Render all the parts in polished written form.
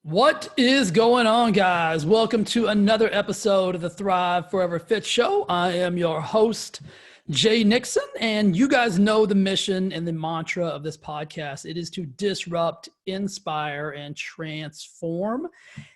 What is going on, guys? Welcome to another episode of the Thrive Forever Fit Show. I am your host, Jay Nixon, and you guys know the mission and the mantra of this podcast. It is to disrupt, inspire, and transform.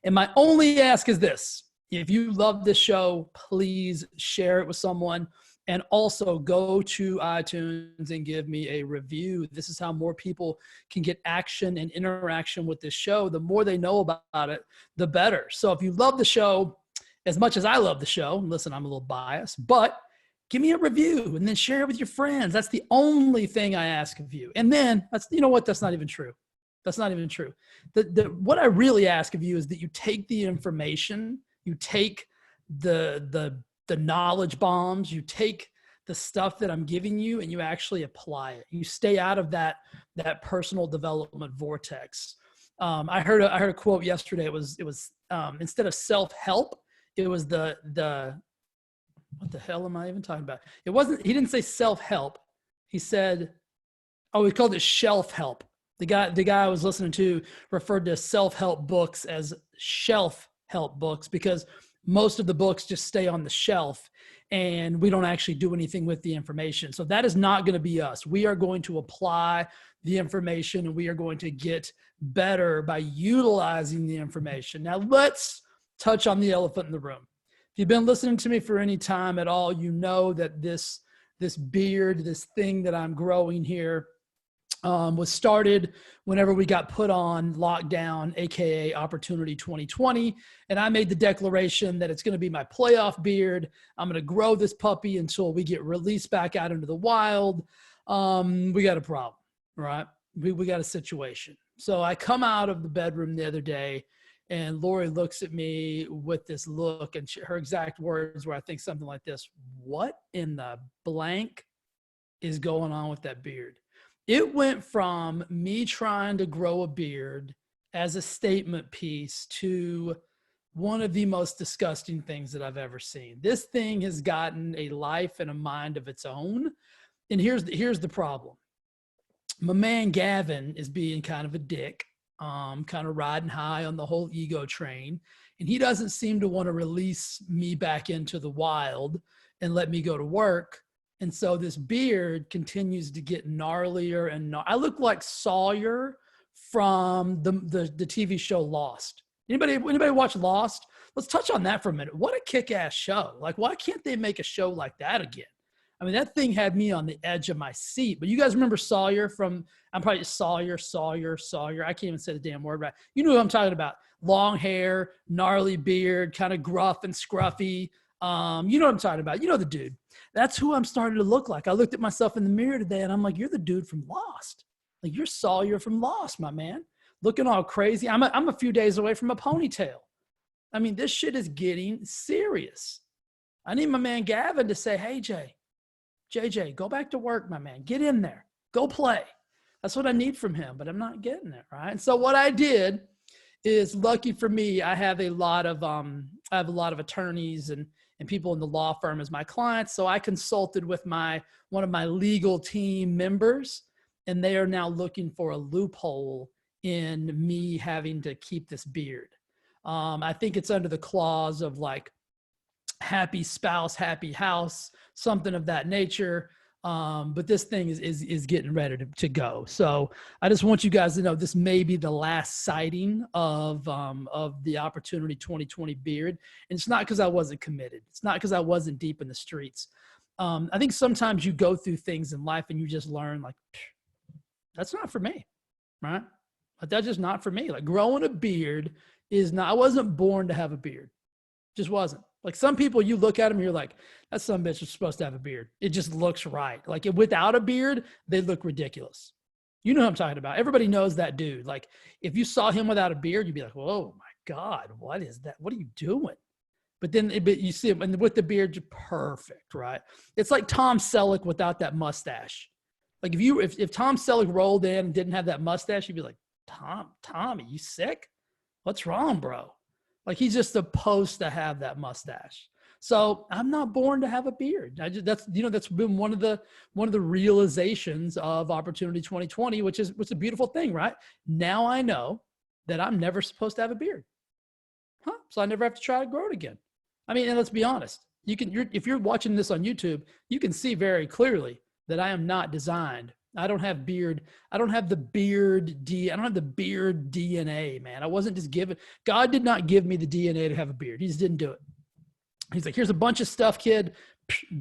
And my only ask is this: if you love this show, please share it with someone. And also go to iTunes and give me a review. This is how more people can get action and interaction with this show. The more they know about it, the better. So if you love the show as much as I love the show, listen, I'm a little biased, but give me a review and then share it with your friends. That's the only thing I ask of you. And then you know what? That's not even true. That's not even true. What I really ask of you is that you take the information, you take the knowledge bombs, you take the stuff that I'm giving you and you actually apply it. You stay out of that personal development vortex. I heard a quote yesterday. It was instead of self-help, it was the what the hell am I even talking about? He didn't say self-help. He said, he called it shelf help. The guy I was listening to referred to self-help books as shelf help books because most of the books just stay on the shelf and we don't actually do anything with the information. So that is not going to be us. We are going to apply the information and we are going to get better by utilizing the information. Now let's touch on the elephant in the room. If you've been listening to me for any time at all, you know that this beard, this thing that I'm growing here, was started whenever we got put on lockdown, AKA Opportunity 2020. And I made the declaration that it's going to be my playoff beard. I'm going to grow this puppy until we get released back out into the wild. We got a problem, right? We got a situation. So I come out of the bedroom the other day and Lori looks at me with this look and her exact words were, I think, something like this: what in the blank is going on with that beard? It went from me trying to grow a beard as a statement piece to one of the most disgusting things that I've ever seen. This thing has gotten a life and a mind of its own. And here's the problem. My man Gavin is being kind of a dick, kind of riding high on the whole ego train. And he doesn't seem to want to release me back into the wild and let me go to work. And so this beard continues to get gnarlier and I look like Sawyer from the TV show Lost. Anybody watch Lost? Let's touch on that for a minute. What a kick-ass show. Like, why can't they make a show like that again? I mean, that thing had me on the edge of my seat. But you guys remember Sawyer from, I'm probably Sawyer. I can't even say the damn word right. You know who I'm talking about. Long hair, gnarly beard, kind of gruff and scruffy. You know what I'm talking about. You know the dude. That's who I'm starting to look like. I looked at myself in the mirror today and I'm like, you're the dude from Lost. Like, you're Sawyer from Lost, my man. Looking all crazy. I'm a few days away from a ponytail. I mean, this shit is getting serious. I need my man Gavin to say, hey, JJ, go back to work, my man. Get in there. Go play. That's what I need from him, but I'm not getting it, right? And so what I did is, lucky for me, I have a lot of attorneys and people in the law firm as my clients. So I consulted with one of my legal team members, and they are now looking for a loophole in me having to keep this beard. I think it's under the clause of like happy spouse, happy house, something of that nature. But this thing is getting ready to go. So I just want you guys to know this may be the last sighting of the Opportunity 2020 beard. And it's not because I wasn't committed. It's not because I wasn't deep in the streets. I think sometimes you go through things in life and you just learn like, that's not for me, right? Like, that's just not for me. Like, growing a beard is not, I wasn't born to have a beard. Just wasn't. Like, some people, you look at them, you're like, that son of a bitch is supposed to have a beard. It just looks right. Like, without a beard, they look ridiculous. You know what I'm talking about. Everybody knows that dude. Like, if you saw him without a beard, you'd be like, whoa, my God, what is that? What are you doing? But then you see him, and with the beard, perfect, right? It's like Tom Selleck without that mustache. Like, if Tom Selleck rolled in and didn't have that mustache, you'd be like, Tommy, you sick? What's wrong, bro? Like, he's just supposed to have that mustache. So I'm not born to have a beard. That's been one of the realizations of Opportunity 2020, which is a beautiful thing, right? Now I know that I'm never supposed to have a beard. So I never have to try to grow it again. I mean, and let's be honest. If you're watching this on YouTube, you can see very clearly that I am not designed. I don't have beard. I don't have the beard I don't have the beard DNA, man. I wasn't just given. God did not give me the DNA to have a beard. He just didn't do it. He's like, here's a bunch of stuff, kid.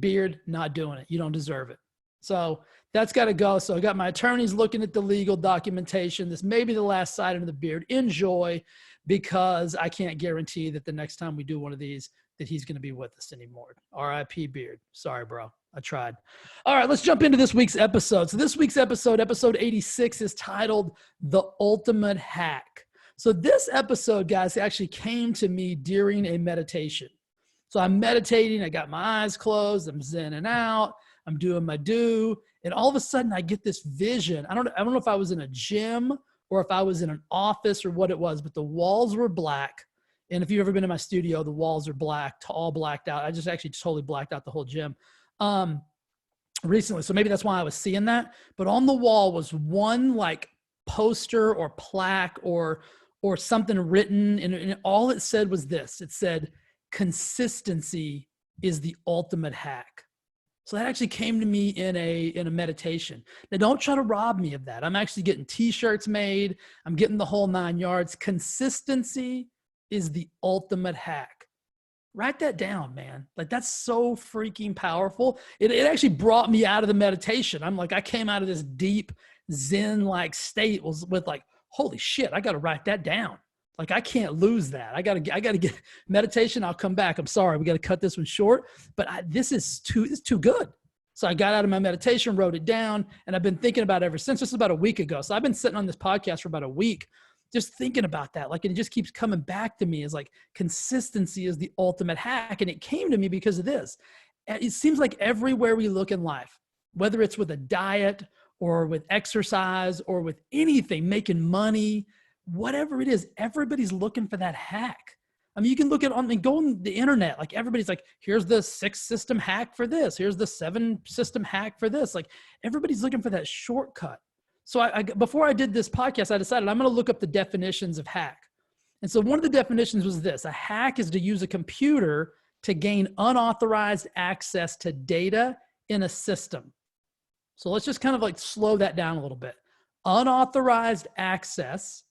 Beard, not doing it. You don't deserve it. So that's got to go. So I got my attorneys looking at the legal documentation. This may be the last sighting of the beard. Enjoy, because I can't guarantee that the next time we do one of these that he's going to be with us anymore. RIP beard. Sorry, bro. I tried. All right, let's jump into this week's episode. So this week's episode 86, is titled The Ultimate Hack. So this episode, guys, actually came to me during a meditation. So I'm meditating. I got my eyes closed. I'm zenning out. I'm doing my do. And all of a sudden I get this vision. I don't know if I was in a gym or if I was in an office or what it was, but the walls were black. And if you've ever been in my studio, the walls are black, all blacked out. I just actually totally blacked out the whole gym recently. So maybe that's why I was seeing that. But on the wall was one like poster or plaque or something written. And all it said was this. It said, consistency is the ultimate hack. So that actually came to me in a meditation. Now, don't try to rob me of that. I'm actually getting t-shirts made. I'm getting the whole 9 yards. Consistency is the ultimate hack. Write that down, man. Like, that's so freaking powerful. It actually brought me out of the meditation. I'm like, I came out of this deep Zen-like state with like, holy shit, I got to write that down. Like, I can't lose that. I gotta get meditation. I'll come back. I'm sorry. We got to cut this one short, but this is too good. So I got out of my meditation, wrote it down, and I've been thinking about it ever since. This is about a week ago. So I've been sitting on this podcast for about a week, just thinking about that. Like, it just keeps coming back to me as like, consistency is the ultimate hack. And it came to me because of this. It seems like everywhere we look in life, whether it's with a diet or with exercise or with anything, making money, whatever it is, everybody's looking for that hack. I mean, you can look at go on the internet. Like, everybody's like, here's the 6 system hack for this. Here's the 7 system hack for this. Like, everybody's looking for that shortcut. So before I did this podcast, I decided I'm going to look up the definitions of hack. And so one of the definitions was this: a hack is to use a computer to gain unauthorized access to data in a system. So let's just kind of like slow that down a little bit. Unauthorized access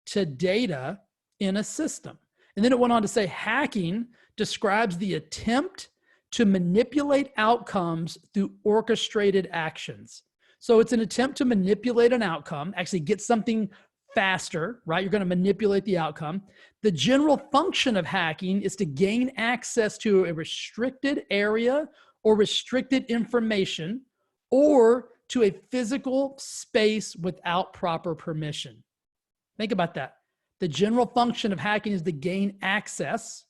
to data in a system. And then it went on to say, hacking describes the attempt to manipulate outcomes through orchestrated actions. So it's an attempt to manipulate an outcome, actually get something faster, right? You're going to manipulate the outcome. The general function of hacking is to gain access to a restricted area or restricted information, or to a physical space without proper permission. Think about that. The general function of hacking is to gain access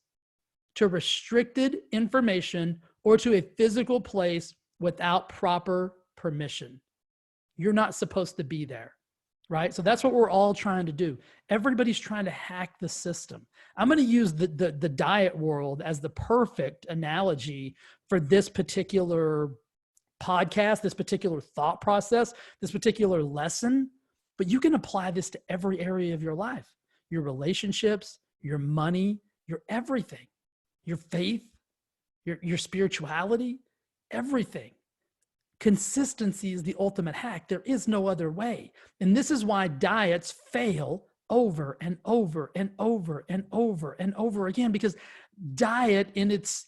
to restricted information or to a physical place without proper permission. You're not supposed to be there, right? So that's what we're all trying to do. Everybody's trying to hack the system. I'm going to use the diet world as the perfect analogy for this particular podcast, this particular thought process, this particular lesson. But you can apply this to every area of your life, your relationships, your money, your everything, your faith, your spirituality, everything. Consistency is the ultimate hack. There is no other way. And this is why diets fail over and over and over and over and over again, because diet in its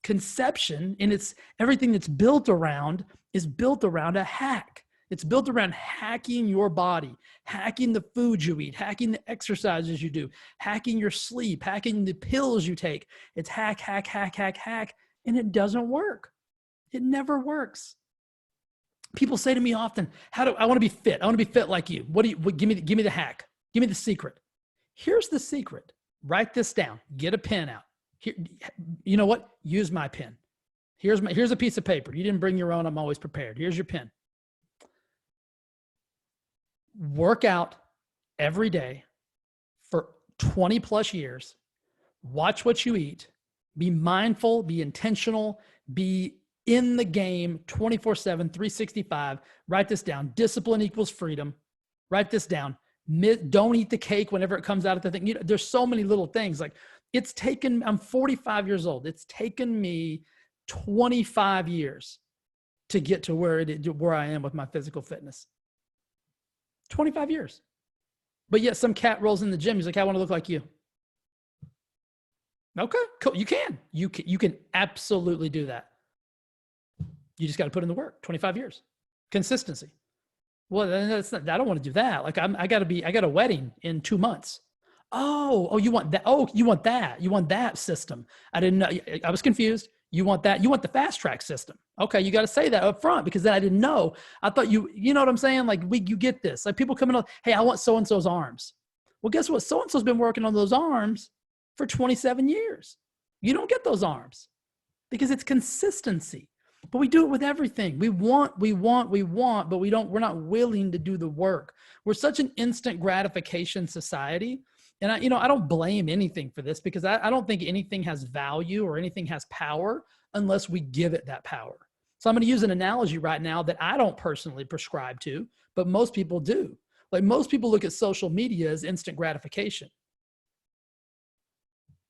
conception, in its everything that's built around, is built around a hack. It's built around hacking your body, hacking the food you eat, hacking the exercises you do, hacking your sleep, hacking the pills you take. It's hack, hack, hack, hack, hack, and it doesn't work. It never works. People say to me often, I want to be fit. I want to be fit like you. Give me the hack. Give me the secret. Here's the secret. Write this down. Get a pen out. Here, you know what? Use my pen. Here's a piece of paper. You didn't bring your own. I'm always prepared. Here's your pen. Work out every day for 20 plus years. Watch what you eat. Be mindful, be intentional, be in the game 24/7, 365. Write this down. Discipline equals freedom. Write this down. Don't eat the cake whenever it comes out of the thing. There's so many little things. Like I'm 45 years old. It's taken me 25 years to get to where I am with my physical fitness. 25 years. But yet some cat rolls in the gym. He's like, I want to look like you. Okay, cool. You can absolutely do that. You just got to put in the work. 25 years. Consistency. Well, that's not, I don't want to do that. Like I got a wedding in 2 months. Oh, you want that? Oh, you want that? You want that system? I didn't know. I was confused. You want that? You want the fast track system? Okay, you got to say that up front because then I didn't know. I thought you know what I'm saying? Like you get this. Like people coming up, hey, I want so and so's arms. Well, guess what? So and so's been working on those arms for 27 years. You don't get those arms because it's consistency. But we do it with everything. We want, but we're not willing to do the work. We're such an instant gratification society. And I don't blame anything for this because I don't think anything has value or anything has power unless we give it that power. So I'm going to use an analogy right now that I don't personally prescribe to, but most people do. Like most people look at social media as instant gratification.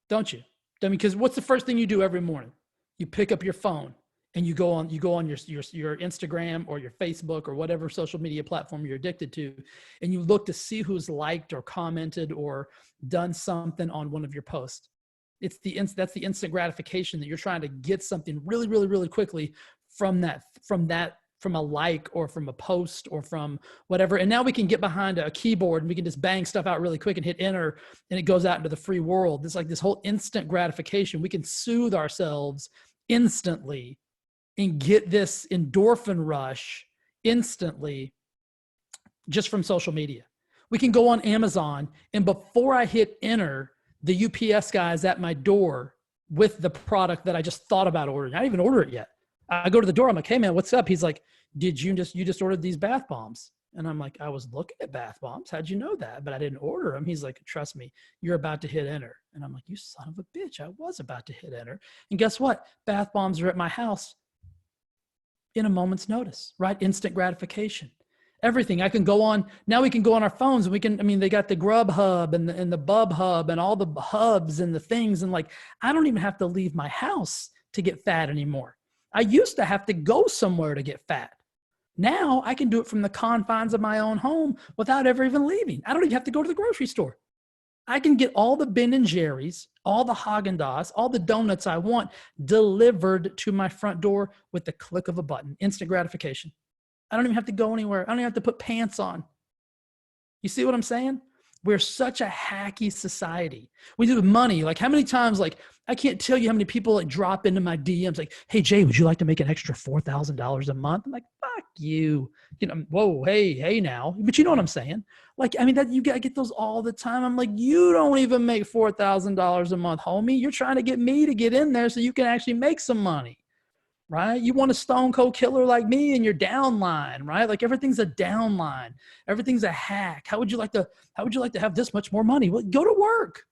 Don't you? I mean, because what's the first thing you do every morning? You pick up your phone and you go on your Instagram or your Facebook or whatever social media platform you're addicted to, and you look to see who's liked or commented or done something on one of your posts. That's the instant gratification that you're trying to get something really, really, really quickly from a like or from a post or from whatever. And now we can get behind a keyboard and we can just bang stuff out really quick and hit enter and it goes out into the free world. It's like this whole instant gratification. We can soothe ourselves instantly and get this endorphin rush instantly just from social media. We can go on Amazon and before I hit enter, the UPS guy is at my door with the product that I just thought about ordering. I didn't even order it yet. I go to the door. I'm like, hey man, what's up? He's like, you just ordered these bath bombs? And I'm like, I was looking at bath bombs. How'd you know that? But I didn't order them. He's like, trust me, you're about to hit enter. And I'm like, you son of a bitch. I was about to hit enter. And guess what? Bath bombs are at my house in a moment's notice, right? Instant gratification. Everything. I can go on, now we can go on our phones and they got the Grub Hub and the Bub Hub and all the hubs and the things. And like, I don't even have to leave my house to get fat anymore. I used to have to go somewhere to get fat. Now I can do it from the confines of my own home without ever even leaving. I don't even have to go to the grocery store. I can get all the Ben and Jerry's, all the Haagen-Dazs, all the donuts I want delivered to my front door with the click of a button. Instant gratification. I don't even have to go anywhere. I don't even have to put pants on. You see what I'm saying? We're such a hacky society. We do with money. Like how many times, like I can't tell you how many people like drop into my DMs like, hey Jay, would you like to make an extra $4,000 a month? I'm like, fuck you. Whoa, hey now. But you know what I'm saying? Like, I mean, that you get those all the time. I'm like, you don't even make $4,000 a month, homie. You're trying to get me to get in there so you can actually make some money. Right? You want a stone cold killer like me and you're downline, right? Like everything's a downline. Everything's a hack. How would you like to have this much more money? Well, go to work.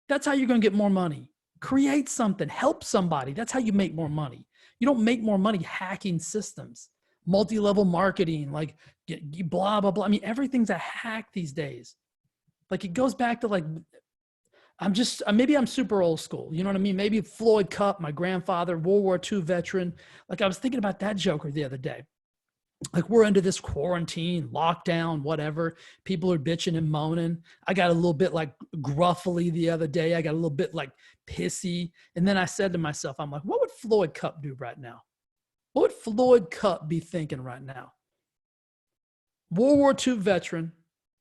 That's how you're going to get more money. Create something, help somebody. That's how you make more money. You don't make more money hacking systems, multi-level marketing, like blah, blah, blah. I mean, everything's a hack these days. Like it goes back to like, maybe I'm super old school. You know what I mean? Maybe Floyd Cupp, my grandfather, World War II veteran. Like I was thinking about that joker the other day. Like we're under this quarantine, lockdown, whatever. People are bitching and moaning. I got a little bit like gruffly the other day. I got a little bit like pissy. And then I said to myself, I'm like, what would Floyd Cupp do right now? What would Floyd Cupp be thinking right now? World War II veteran,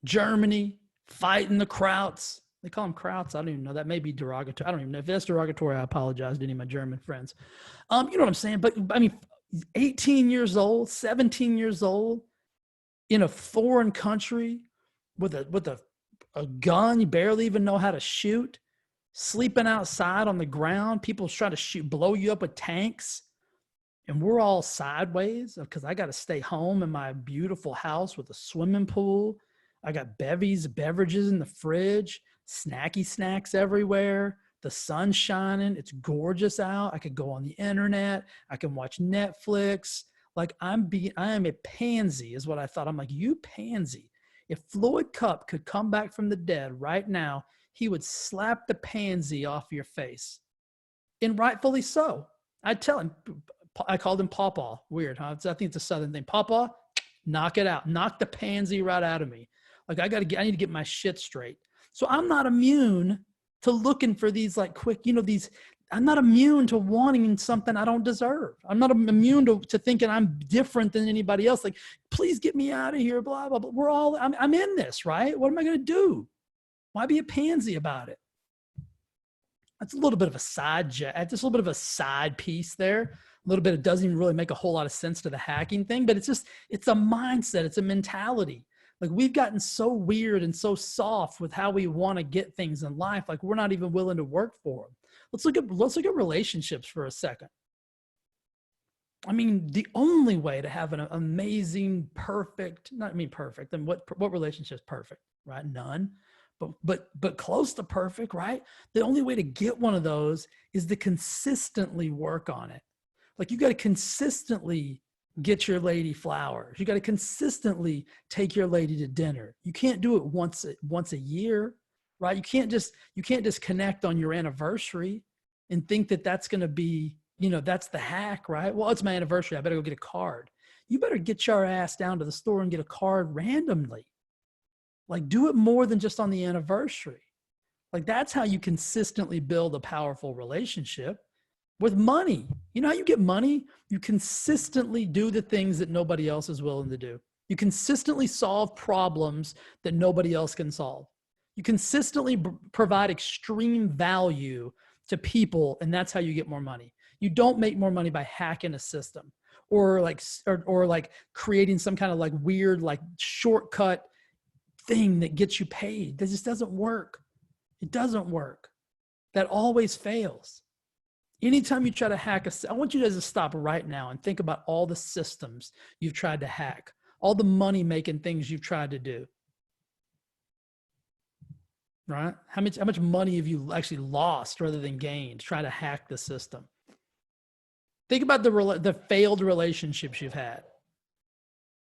Germany, fighting the Krauts. They call them Krauts. I don't even know. That may be derogatory. I don't even know. If that's derogatory, I apologize to any of my German friends. You know what I'm saying? But I mean, 18 years old, 17 years old, in a foreign country with a gun you barely even know how to shoot, sleeping outside on the ground, people trying to blow you up with tanks, and we're all sideways because I got to stay home in my beautiful house with a swimming pool. I got beverages in the fridge, snacky snacks everywhere. The sun's shining. It's gorgeous out. I could go on the internet. I can watch Netflix. Like I am a pansy is what I thought. I'm like, you pansy. If Floyd Cup could come back from the dead right now, he would slap the pansy off your face. And rightfully so. I'd tell him, I called him Pawpaw. Weird, huh? I think it's a Southern thing. Pawpaw, knock it out. Knock the pansy right out of me. Like I need to get my shit straight. So I'm not immune to looking for these like quick, I'm not immune to wanting something I don't deserve. I'm not immune to thinking I'm different than anybody else. Like, please get me out of here, blah, blah, blah. I'm in this, right? What am I going to do? Why be a pansy about it? That's a little bit of a just a little bit of a side piece there. A little bit, it doesn't even really make a whole lot of sense to the hacking thing, but it's a mindset. It's a mentality. Like we've gotten so weird and so soft with how we want to get things in life. Like we're not even willing to work for them. Let's look at relationships for a second. I mean, the only way to have an amazing, perfect, then what relationship is perfect, right? None, but close to perfect, right? The only way to get one of those is to consistently work on it. Like you got to consistently get your lady flowers. You got to consistently take your lady to dinner. You can't do it once a year, right? You can't just connect on your anniversary and think that that's going to be, that's the hack, right? Well, it's my anniversary. I better go get a card. You better get your ass down to the store and get a card randomly. Like do it more than just on the anniversary. Like that's how you consistently build a powerful relationship. With money, you know how you get money? You consistently do the things that nobody else is willing to do. You consistently solve problems that nobody else can solve. You consistently provide extreme value to people, and that's how you get more money. You don't make more money by hacking a system or like creating some kind of like weird like shortcut thing that gets you paid. That just doesn't work. It doesn't work. That always fails. Anytime you try to hack I want you guys to stop right now and think about all the systems you've tried to hack, all the money-making things you've tried to do. Right? How much money have you actually lost rather than gained trying to hack the system? Think about the failed relationships you've had.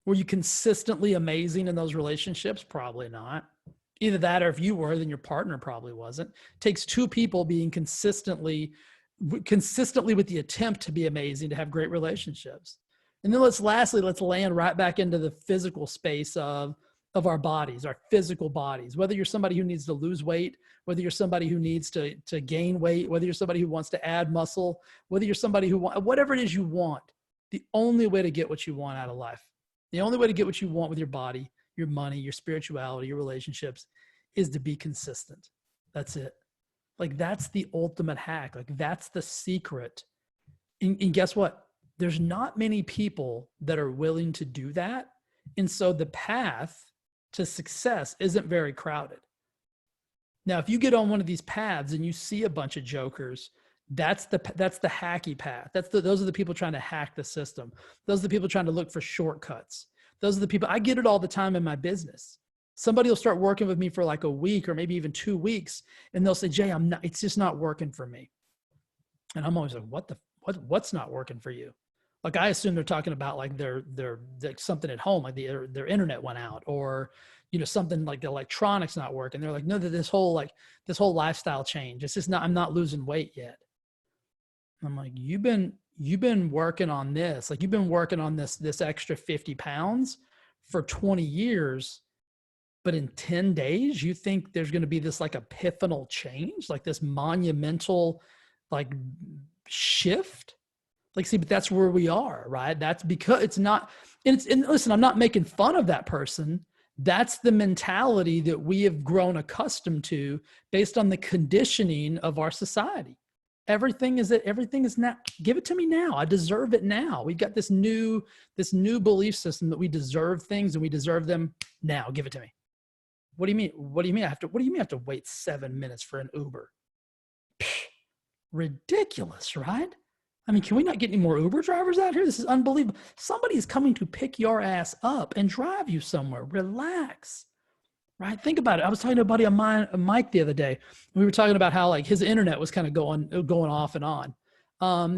Were you consistently amazing in those relationships? Probably not. Either that or if you were, then your partner probably wasn't. It takes two people being consistently with the attempt to be amazing to have great relationships. And then let's land right back into the physical space of our bodies, our physical bodies. Whether you're somebody who needs to lose weight, whether you're somebody who needs to gain weight, whether you're somebody who wants to add muscle, whether you're somebody who whatever it is you want, the only way to get what you want out of life, the only way to get what you want with your body, your money, your spirituality, your relationships is to be consistent. That's it. Like that's the ultimate hack. Like that's the secret. And guess what? There's not many people that are willing to do that. And so the path to success isn't very crowded. Now, if you get on one of these paths and you see a bunch of jokers, that's the hacky path. Those are the people trying to hack the system. Those are the people trying to look for shortcuts. Those are the people, I get it all the time in my business. Somebody will start working with me for like a week or maybe even 2 weeks. And they'll say, Jay, it's just not working for me. And I'm always like, what's not working for you? Like, I assume they're talking about like their something at home, like their internet went out or, something like the electronics not working. They're like, no, this whole lifestyle change. It's just not, I'm not losing weight yet. I'm like, you've been working on this. Like you've been working on this extra 50 pounds for 20 years. But in 10 days, you think there's going to be this like epiphanal change, like this monumental like shift? Like, see, but that's where we are, right? That's because it's not, and listen, I'm not making fun of that person. That's the mentality that we have grown accustomed to based on the conditioning of our society. Everything is now, give it to me now. I deserve it now. We've got this new belief system that we deserve things and we deserve them now. Give it to me. What do you mean? What do you mean I have to wait 7 minutes for an Uber? Psh, ridiculous, right? I mean, can we not get any more Uber drivers out here? This is unbelievable. Somebody is coming to pick your ass up and drive you somewhere. Relax, right? Think about it. I was talking to a buddy of mine, Mike, the other day. We were talking about how like his internet was kind of going off and on.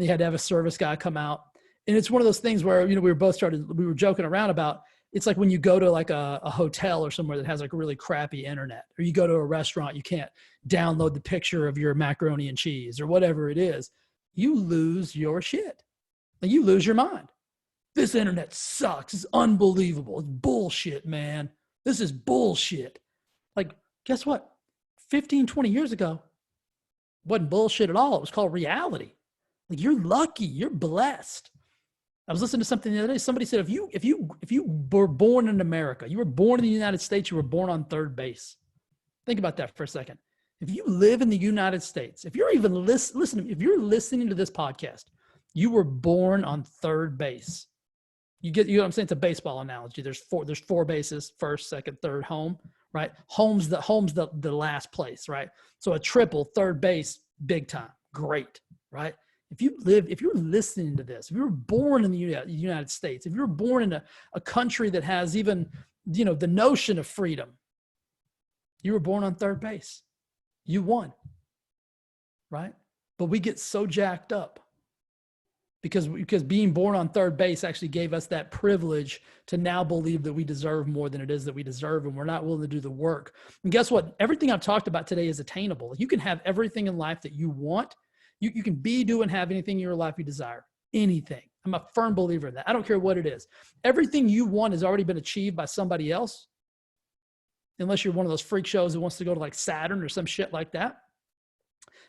He had to have a service guy come out. And it's one of those things where, we were joking around about it's like when you go to like a hotel or somewhere that has like a really crappy internet, or you go to a restaurant, you can't download the picture of your macaroni and cheese or whatever it is. You lose your shit. Like you lose your mind. This internet sucks. It's unbelievable. It's bullshit, man. This is bullshit. Like, guess what? 15, 20 years ago, wasn't bullshit at all. It was called reality. Like, you're lucky. You're blessed. I was listening to something the other day. Somebody said, if you were born in America, you were born in the United States, you were born on third base. Think about that for a second. If you live in the United States, if you're even listening, if you're listening to this podcast, you were born on third base. You know what I'm saying? It's a baseball analogy. There's four bases: first, second, third, home, right? Home's the last place, right? So a triple, third base, big time, great, right? If you're listening to this, if you were born in the United States, if you're born in a country that has even, the notion of freedom, you were born on third base. You won, right? But we get so jacked up because being born on third base actually gave us that privilege to now believe that we deserve more than it is that we deserve, and we're not willing to do the work. And guess what? Everything I've talked about today is attainable. You can have everything in life that you want. You can be, do, and have anything in your life you desire. Anything. I'm a firm believer in that. I don't care what it is. Everything you want has already been achieved by somebody else. Unless you're one of those freak shows that wants to go to like Saturn or some shit like that.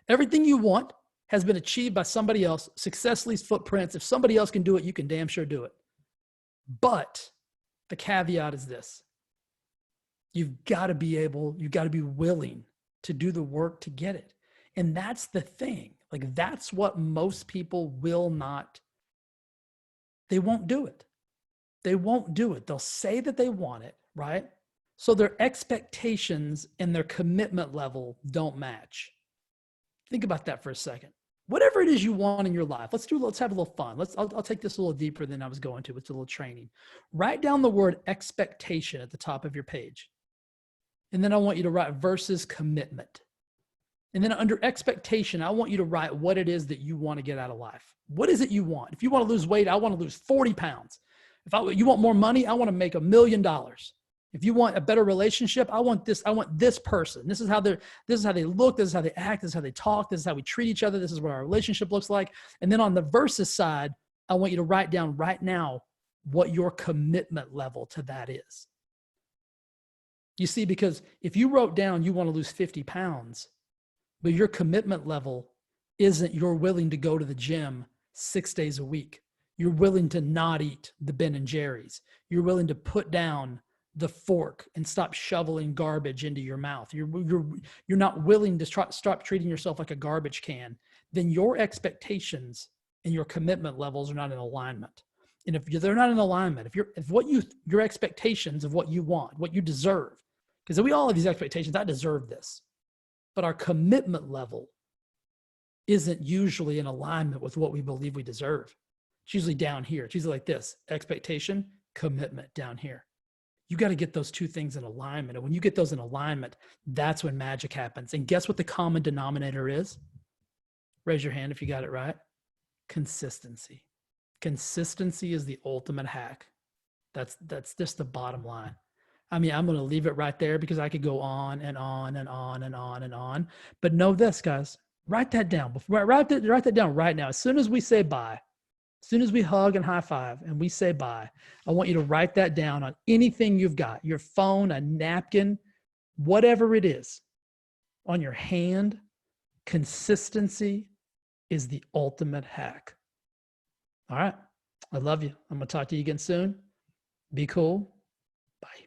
Everything you want has been achieved by somebody else. Success leaves footprints. If somebody else can do it, you can damn sure do it. But the caveat is this. You've got to be willing to do the work to get it. And that's the thing. Like, that's what most people will not. They won't do it. They won't do it. They'll say that they want it, right? So their expectations and their commitment level don't match. Think about that for a second. Whatever it is you want in your life, let's have a little fun. I'll take this a little deeper than I was going to. It's a little training. Write down the word expectation at the top of your page. And then I want you to write versus commitment. And then under expectation, I want you to write what it is that you want to get out of life. What is it you want? If you want to lose weight, I want to lose 40 pounds. You want more money, I want to make $1 million. If you want a better relationship, I want this person. This is how they look. This is how they act. This is how they talk. This is how we treat each other. This is what our relationship looks like. And then on the versus side, I want you to write down right now what your commitment level to that is. You see, because if you wrote down you want to lose 50 pounds, but your commitment level isn't you're willing to go to the gym 6 days a week. You're willing to not eat the Ben and Jerry's. You're willing to put down the fork and stop shoveling garbage into your mouth. You're not willing to stop treating yourself like a garbage can. Then your expectations and your commitment levels are not in alignment. And if they're not in alignment, your expectations of what you want, what you deserve, because we all have these expectations. I deserve this. But our commitment level isn't usually in alignment with what we believe we deserve. It's usually down here. It's usually like this: expectation, commitment down here. You got to get those two things in alignment. And when you get those in alignment, that's when magic happens. And guess what the common denominator is? Raise your hand if you got it right. Consistency. Consistency is the ultimate hack. That's just the bottom line. I mean, I'm going to leave it right there because I could go on and on and on and on and on. But know this, guys. Write that down. Write that down right now. As soon as we say bye, as soon as we hug and high five and we say bye, I want you to write that down on anything you've got, your phone, a napkin, whatever it is, on your hand. Consistency is the ultimate hack. All right. I love you. I'm going to talk to you again soon. Be cool. Bye.